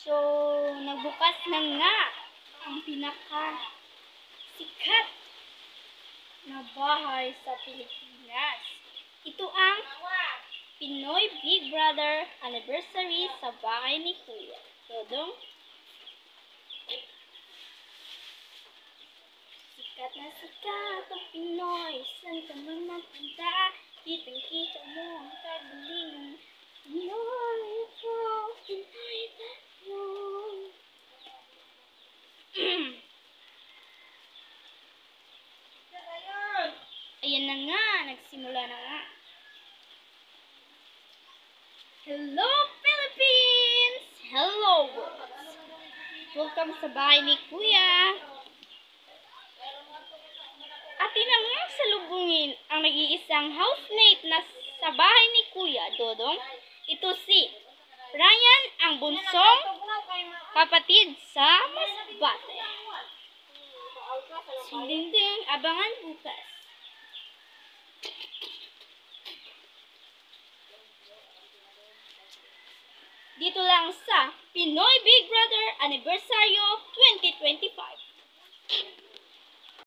So, nagbukas na nga ang pinaka-sikat na bahay sa Pilipinas. Ito ang Pinoy Big Brother Anniversary sa bahay ni Kuya Dodong. Sikat na sikat ang Pinoy, saan ka man magpunta, kitang-kita mo ang kagalingan. Pinoy ito, Pinoy tayo. Ayan na nga, nagsimula na nga. Hello Philippines! Hello world! Welcome sa bahay ni Kuya. Atin na nga salubungin ang nag-iisang housemate na sa bahay ni Kuya Dodong. Ito si Ryan, ang bunsong kapatid sa masbate. Sinding abangan bukas. Dito lang sa Pinoy Big Brother Anniversary